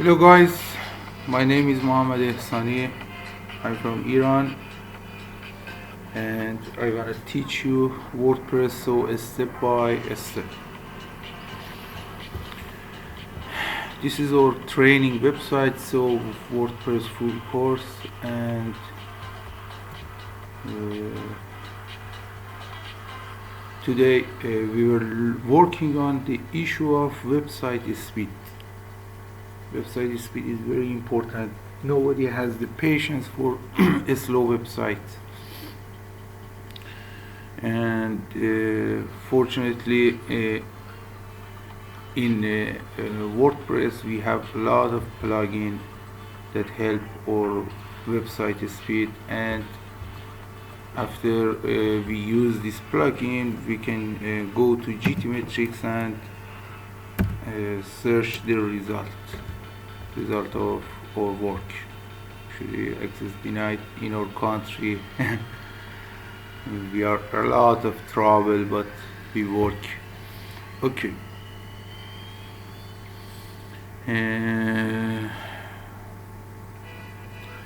Hello guys, my name is Mohammed Ehsani. I'm from Iran and I want to teach you WordPress so step by step. This is our training website, so WordPress full course, and today we were working on the issue of website speed. Website speed is very important. Nobody has the patience for a slow website, and fortunately in WordPress we have a lot of plugins that help our website speed, and after we use this plugin we can go to GTmetrix and search the result of our work. Actually, access denied in our country. We are a lot of trouble, but we work. Okay.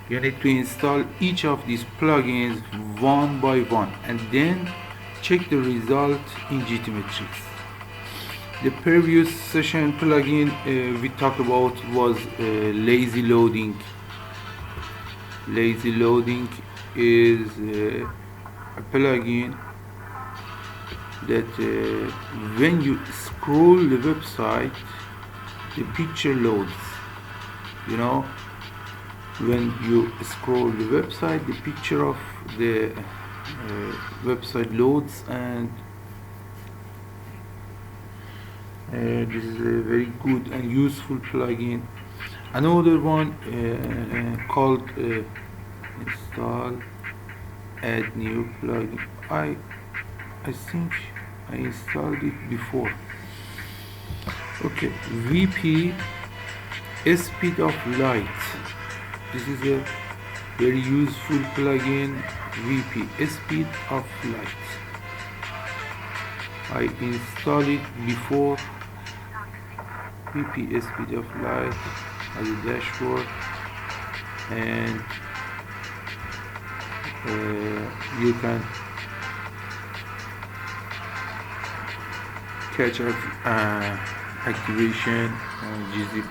You need to install each of these plugins one by one and then check the result in GTmetrix. The previous session plugin we talked about was lazy loading. Lazy loading is a plugin that when you scroll the website, the picture loads. You know, when you scroll the website, the picture of the website loads, and this is a very good and useful plugin. Another one called install add new plugin. I think I installed it before. Okay, VP speed of light. This is a very useful plugin. VP speed of light. I installed it before. VP speed of light as a dashboard, and you can catch up activation and gzip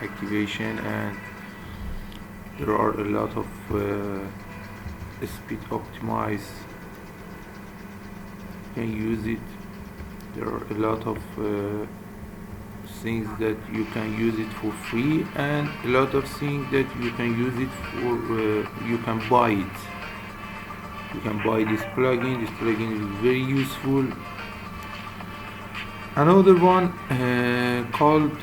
activation, and there are a lot of speed optimize. You can use it. There are a lot of things that you can use it for free, and a lot of things that you can use it for you can buy it. You can buy this plugin. This plugin is very useful. Another one called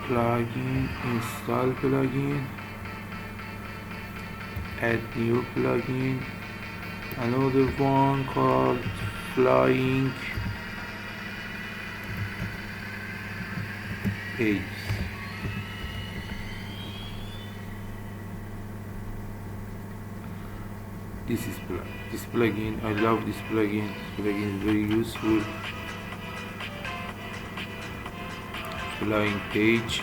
plugin, install plugin, add new plugin. Another one called flying page. This plugin. I love this plugin. This plugin is very useful. Flying page.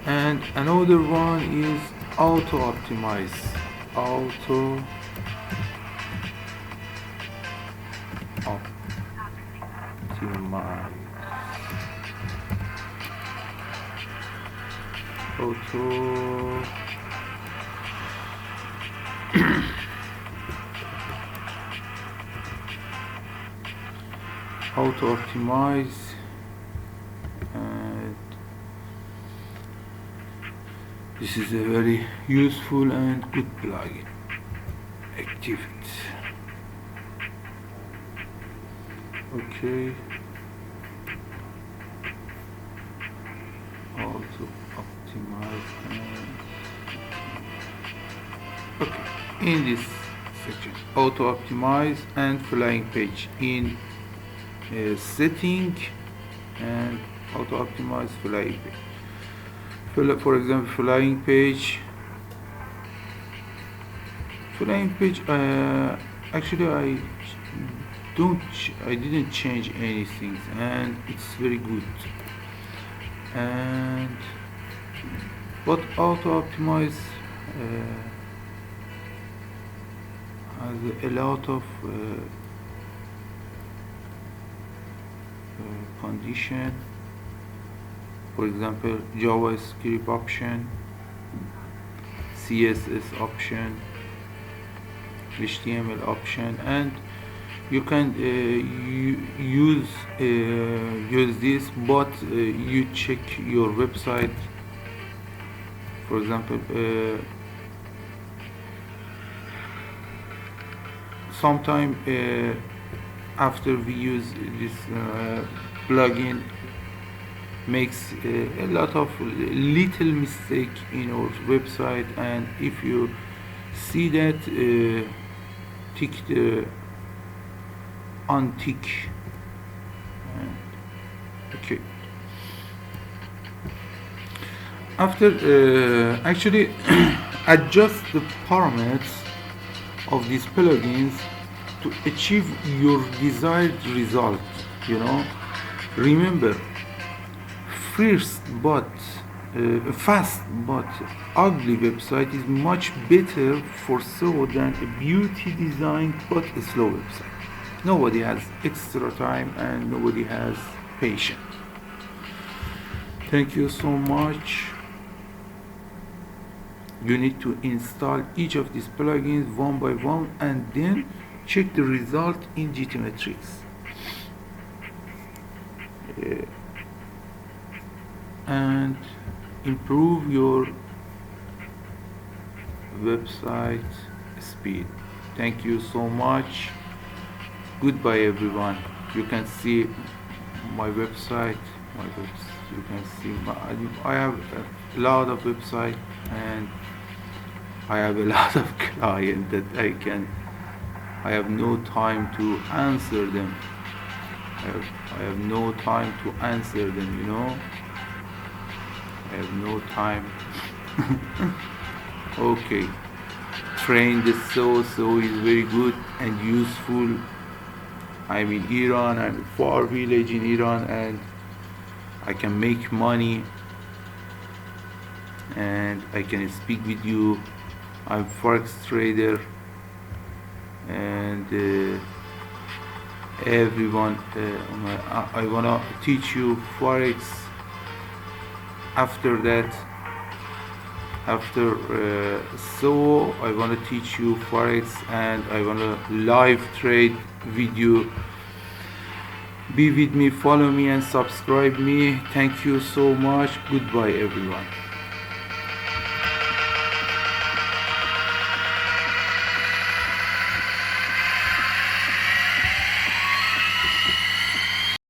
And another one is auto optimize. Auto auto optimize, and this is a very useful and good plugin. Active it. Okay. Auto optimize. Okay. In this section, auto optimize and flying page. In setting and auto optimize flying page. For example, flying page. Actually I didn't change anything, and it's very good. And but auto optimize has a lot of condition. For example, JavaScript option, CSS option, HTML option, and you can use this, but you check your website. For example, sometime after we use this plugin, makes a lot of little mistake in our website, and if you see that, tick the untick. Okay, after actually adjust the parameters of these plugins to achieve your desired result. Remember, fast but ugly website is much better for SEO than a beauty design but a slow website. Nobody has extra time and nobody has patience. Thank you so much. You need to install each of these plugins one by one and then check the result in GTmetrix. And improve your website speed. Thank you so much. Goodbye, everyone. You can see my website. You can see I have a lot of website, and I have a lot of clients that I have no time to answer them. I have no time to answer them, I have no time. Okay, train the SEO is very good and useful. I'm in Iran, I'm in a far village in Iran, and I can make money and I can speak with you. I'm forex trader, and everyone, I wanna teach you forex. After that, so I want to teach you forex, and I want to live trade with you. Be with me, follow me, and subscribe me. Thank you so much. Goodbye, everyone.